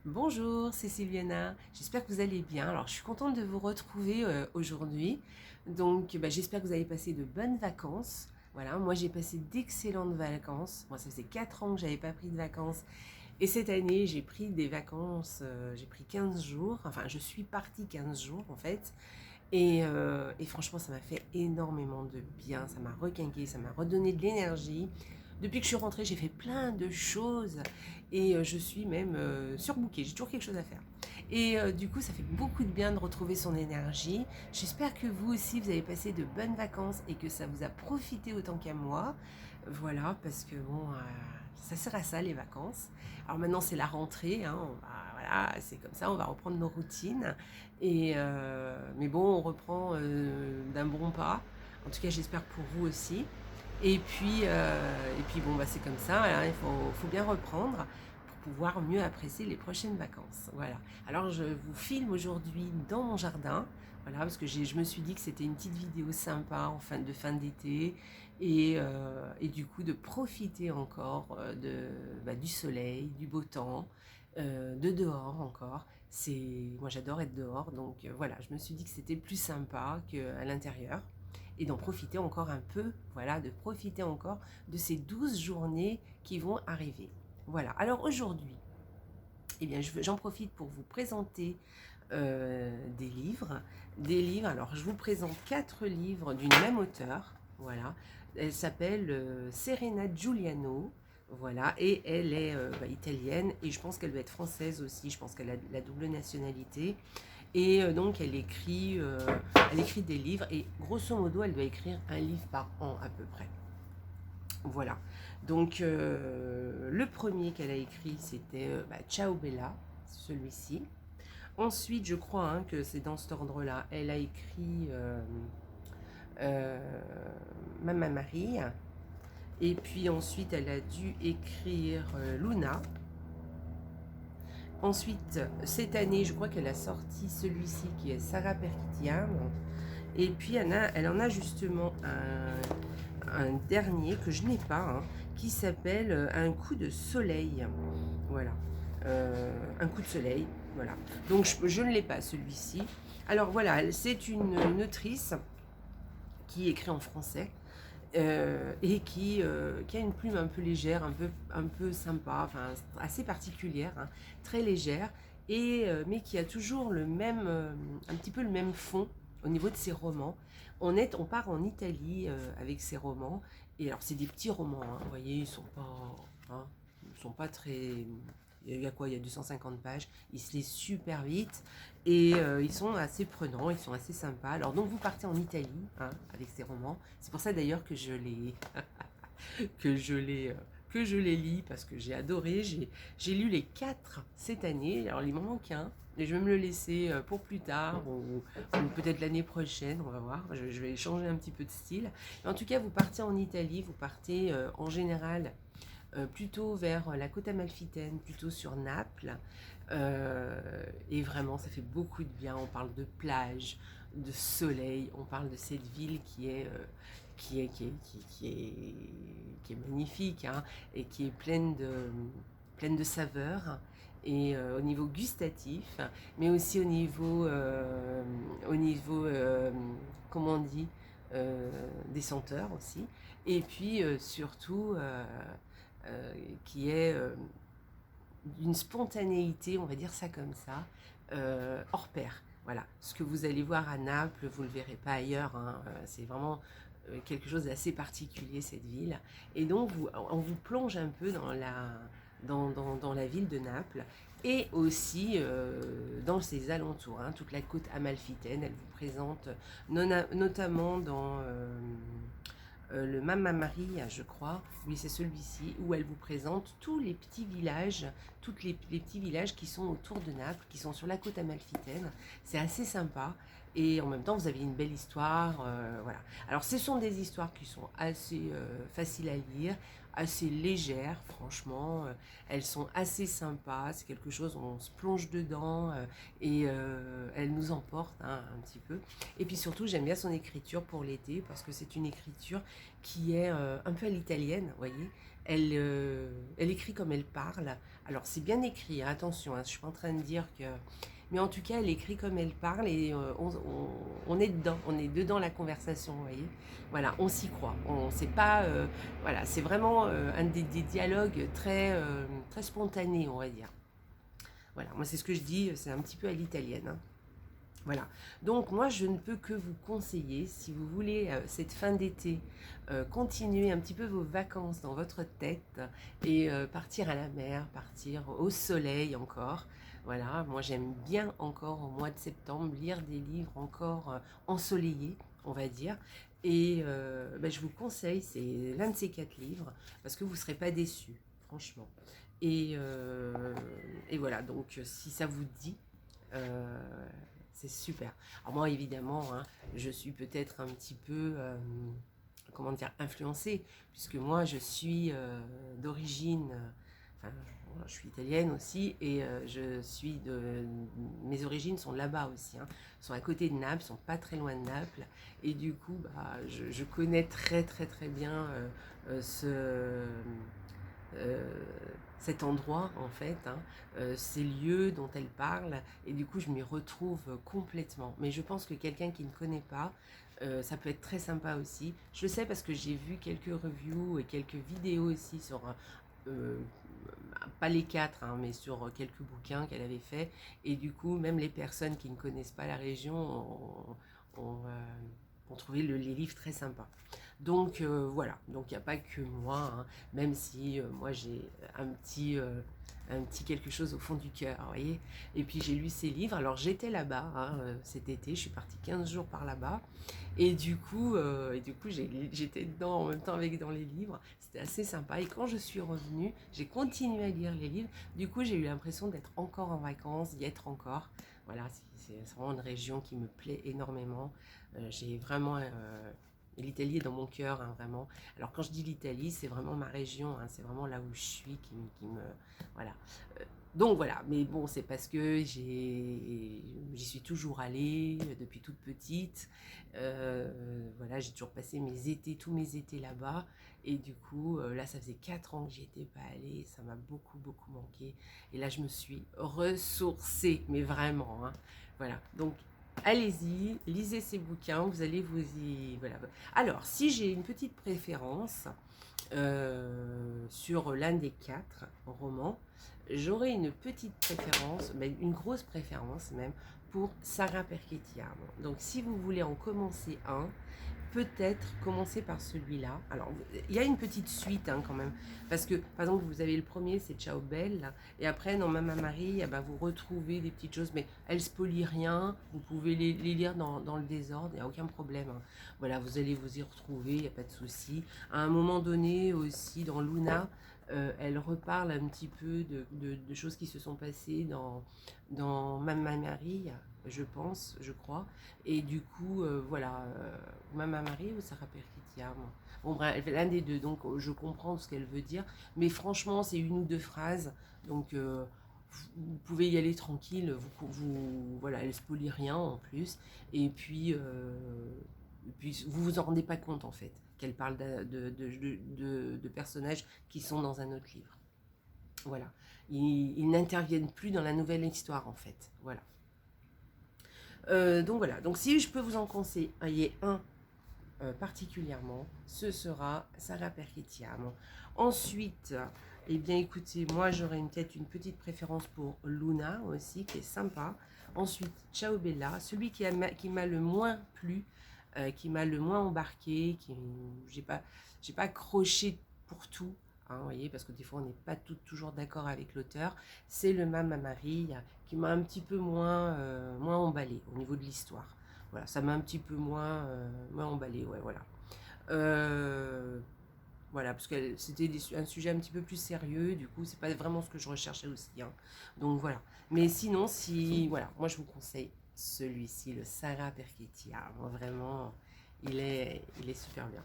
Bonjour, c'est Sylviana. J'espère que vous allez bien. Alors, je suis contente de vous retrouver aujourd'hui. Donc, j'espère que vous avez passé de bonnes vacances. Voilà, moi j'ai passé d'excellentes vacances. Moi, ça faisait 4 ans que j'avais pas pris de vacances. Et cette année, j'ai pris des vacances, j'ai pris 15 jours. Enfin, je suis partie 15 jours en fait. Et franchement, ça m'a fait énormément de bien. Ça m'a requinqué, ça m'a redonné de l'énergie. Depuis que je suis rentrée, j'ai fait plein de choses et je suis même surbookée. J'ai toujours quelque chose à faire. Et du coup, ça fait beaucoup de bien de retrouver son énergie. J'espère que vous aussi, vous avez passé de bonnes vacances et que ça vous a profité autant qu'à moi. Voilà, parce que bon, ça sert à ça les vacances. Alors maintenant, c'est la rentrée. Hein, voilà, c'est comme ça, on va reprendre nos routines. Mais bon, on reprend d'un bon pas. En tout cas, j'espère pour vous aussi. Et puis bon, c'est comme ça, hein, il faut bien reprendre pour pouvoir mieux apprécier les prochaines vacances. Voilà. Alors, je vous filme aujourd'hui dans mon jardin. Voilà, parce que je me suis dit que c'était une petite vidéo sympa de fin d'été et du coup de profiter encore du soleil, du beau temps, de dehors encore. Moi j'adore être dehors, donc voilà, je me suis dit que c'était plus sympa qu'à l'intérieur et d'en profiter encore un peu, voilà, de profiter encore de ces 12 journées qui vont arriver. Voilà, alors aujourd'hui, eh bien, j'en profite pour vous présenter des livres. Alors je vous présente 4 livres d'une même auteure, voilà. Elle s'appelle Serena Giuliano, voilà, et elle est italienne, et je pense qu'elle doit être française aussi, je pense qu'elle a la double nationalité. Et donc elle écrit des livres, et grosso modo, elle doit écrire un livre par an à peu près. Voilà. Donc le premier qu'elle a écrit, c'était Ciao Bella, celui-ci. Ensuite, je crois que c'est dans cet ordre-là. Elle a écrit euh, Mamma Marie. Et puis ensuite, elle a dû écrire Luna. Ensuite, cette année, je crois qu'elle a sorti celui-ci qui est Sarah Perkitian. Et puis, elle en a justement un dernier que je n'ai pas, qui s'appelle Un coup de soleil. Voilà. Un coup de soleil. Voilà. Donc, je ne l'ai pas, celui-ci. Alors, voilà, c'est une autrice qui écrit en français. Et qui a une plume un peu légère, un peu sympa, enfin assez particulière, très légère, mais qui a toujours un petit peu le même fond au niveau de ses romans. On part en Italie avec ses romans, et alors c'est des petits romans, vous voyez, ils sont pas très. Il y a quoi? Il y a 250 pages. Ils se lisent super vite et ils sont assez prenants, ils sont assez sympas. Alors donc vous partez en Italie avec ces romans. C'est pour ça d'ailleurs que je les que je les que je les lis parce que j'ai adoré. J'ai lu les 4 cette année. Alors il m'en manque un. Et je vais me le laisser pour plus tard ou peut-être l'année prochaine, on va voir. Je vais changer un petit peu de style. Mais en tout cas, vous partez en Italie, vous partez en général plutôt vers la côte amalfitaine, plutôt sur Naples. Et vraiment, ça fait beaucoup de bien. On parle de plage, de soleil, on parle de cette ville qui est magnifique et qui est pleine de saveurs. Et au niveau gustatif, mais aussi au niveau comment on dit, des senteurs aussi. Et puis surtout, qui est d'une spontanéité, on va dire ça comme ça, hors pair. Voilà, ce que vous allez voir à Naples, vous ne le verrez pas ailleurs. C'est vraiment quelque chose d'assez particulier, cette ville. Et donc, on vous plonge un peu dans la ville de Naples et aussi dans ses alentours. Toute la côte amalfitaine, elle vous présente notamment dans le Mamma Maria, je crois, oui c'est celui-ci, où elle vous présente tous les petits villages, les petits villages qui sont autour de Naples, qui sont sur la côte amalfitaine. C'est assez sympa et en même temps vous avez une belle histoire. Voilà. Alors ce sont des histoires qui sont assez faciles à lire, assez légères, franchement. Elles sont assez sympas, c'est quelque chose où on se plonge dedans et elles nous emportent un petit peu. Et puis surtout, j'aime bien son écriture pour l'été parce que c'est une écriture qui est un peu à l'italienne, vous voyez. elle écrit comme elle parle. Alors c'est bien écrit, hein, attention, hein, je ne suis pas en train de dire que... Mais en tout cas, elle écrit comme elle parle et on est dedans, on est dedans la conversation, vous voyez. Voilà, on s'y croit. On sait pas, voilà, c'est vraiment un des dialogues très spontanés, on va dire. Voilà, moi c'est ce que je dis, c'est un petit peu à l'italienne, hein. Voilà, donc moi je ne peux que vous conseiller, si vous voulez cette fin d'été, continuer un petit peu vos vacances dans votre tête et partir à la mer, partir au soleil encore. Voilà, moi j'aime bien encore au mois de septembre lire des livres encore ensoleillés, on va dire. Et je vous conseille, c'est l'un de ces 4 livres, parce que vous ne serez pas déçus, franchement. Et voilà, donc si ça vous dit... euh, c'est super. Alors moi, évidemment, hein, je suis peut-être un petit peu, comment dire, influencée, puisque moi, je suis d'origine, enfin, je suis italienne aussi, et mes origines sont là-bas aussi, hein, sont à côté de Naples, sont pas très loin de Naples, et du coup, je connais très très très bien euh, cet endroit en fait, hein, ces lieux dont elle parle, et du coup je m'y retrouve complètement. Mais je pense que quelqu'un qui ne connaît pas, ça peut être très sympa aussi. Je le sais parce que j'ai vu quelques reviews et quelques vidéos aussi sur, euh, pas les 4, hein, mais sur quelques bouquins qu'elle avait fait, et du coup même les personnes qui ne connaissent pas la région ont trouvé les livres très sympas. Donc voilà, donc il n'y a pas que moi, hein, même si moi j'ai un petit quelque chose au fond du cœur, vous voyez. Et puis j'ai lu ces livres, alors j'étais là-bas, hein, cet été, je suis partie 15 jours par là-bas, et du coup j'étais dedans en même temps avec dans les livres, c'était assez sympa. Et quand je suis revenue, j'ai continué à lire les livres, du coup j'ai eu l'impression d'être encore en vacances, d'y être encore. Voilà, c'est vraiment une région qui me plaît énormément. J'ai vraiment... l'Italie est dans mon cœur, hein, vraiment. Alors quand je dis l'Italie, c'est vraiment ma région, hein, c'est vraiment là où je suis qui me... Voilà. Donc voilà, mais bon, c'est parce que j'y suis toujours allée depuis toute petite. Voilà, j'ai toujours passé tous mes étés là-bas. Et du coup, là, ça faisait 4 ans que j'y étais pas allée. Ça m'a beaucoup, beaucoup manqué. Et là, je me suis ressourcée, mais vraiment, hein. Voilà, donc allez-y, lisez ces bouquins, vous allez vous y... Voilà. Alors, si j'ai une petite préférence sur l'un des 4 romans, j'aurais une petite préférence, mais une grosse préférence même, pour Sarah Perchetiam. Donc, si vous voulez en commencer un, peut-être commencer par celui-là. Alors, il y a une petite suite, hein, quand même, parce que, par exemple, vous avez le premier, c'est Ciao Belle, et après, dans Maman Marie, eh ben, vous retrouvez des petites choses, mais elles spolient rien, vous pouvez les lire dans le désordre, il n'y a aucun problème, hein. Voilà, vous allez vous y retrouver, il n'y a pas de souci. À un moment donné, aussi, dans Luna, elle reparle un petit peu de choses qui se sont passées dans Maman Marie, je crois. Et du coup, voilà, Maman Marie ou Sarah Perchitiam. Bon, bref, l'un des deux, donc je comprends ce qu'elle veut dire, mais franchement, c'est une ou deux phrases, donc vous pouvez y aller tranquille, voilà, elle spolie rien en plus, et puis vous vous en rendez pas compte en fait, qu'elle parle de personnages qui sont dans un autre livre. Voilà, ils n'interviennent plus dans la nouvelle histoire en fait, voilà. Donc voilà, donc si je peux vous en conseiller un particulièrement, ce sera Sarah Perchetiam. Ensuite, eh bien écoutez, moi j'aurais peut-être une petite préférence pour Luna aussi, qui est sympa. Ensuite, Ciao Bella, celui qui m'a le moins plu, qui m'a le moins embarqué, j'ai pas accroché pour tout, hein, vous voyez, parce que des fois on n'est pas toujours d'accord avec l'auteur, c'est le Maman Marie qui m'a un petit peu moins emballé au niveau de l'histoire. Voilà, ça m'a un petit peu moins emballé, ouais, voilà. Euh, voilà, parce que c'était un sujet un petit peu plus sérieux, du coup, c'est pas vraiment ce que je recherchais aussi, hein. Donc voilà. Mais sinon, voilà, moi je vous conseille celui-ci, le Sarah Perchetiam. Moi, vraiment, il est super bien.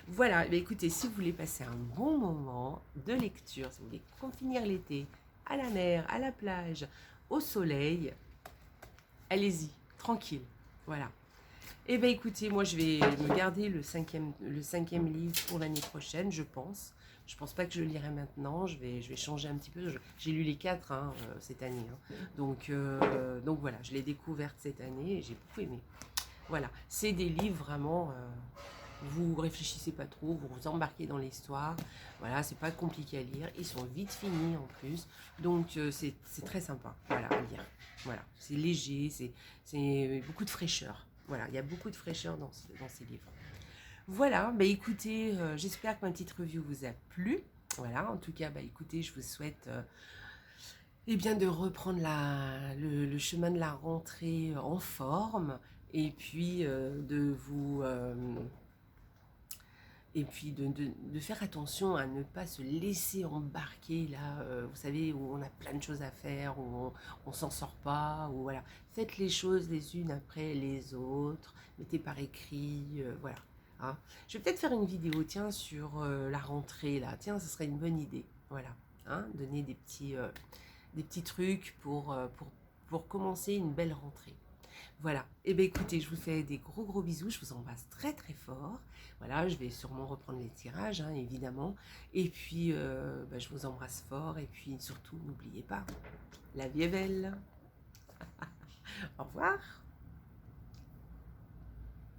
Voilà, bah, écoutez, si vous voulez passer un bon moment de lecture, si vous voulez finir l'été à la mer, à la plage, au soleil, allez-y, tranquille. Voilà. Eh bien écoutez, moi je vais me garder le cinquième livre pour l'année prochaine, je pense. Je pense pas que je le lirai maintenant. Je vais changer un petit peu. J'ai lu les 4 hein, cette année. Hein. Donc voilà, je l'ai découverte cette année et j'ai beaucoup aimé. Voilà, c'est des livres vraiment. Vous réfléchissez pas trop, vous vous embarquez dans l'histoire. Voilà, c'est pas compliqué à lire. Ils sont vite finis en plus. Donc c'est très sympa voilà, à lire. Voilà, c'est léger, c'est beaucoup de fraîcheur. Voilà, il y a beaucoup de fraîcheur dans ces livres. Voilà, bah écoutez, j'espère que ma petite review vous a plu. Voilà, en tout cas, bah écoutez, je vous souhaite eh bien de reprendre le chemin de la rentrée en forme et puis et puis de faire attention à ne pas se laisser embarquer là, vous savez, où on a plein de choses à faire, où on s'en sort pas, ou voilà. Faites les choses les unes après les autres, mettez par écrit, voilà. Hein. Je vais peut-être faire une vidéo, tiens, sur la rentrée là, tiens, ce serait une bonne idée, voilà. Hein, donner des petits trucs pour commencer une belle rentrée. Voilà, et bien écoutez, je vous fais des gros bisous, je vous embrasse très fort. Voilà, je vais sûrement reprendre les tirages, hein, évidemment. Et puis, je vous embrasse fort. Et puis surtout, n'oubliez pas, la vie est belle. Au revoir.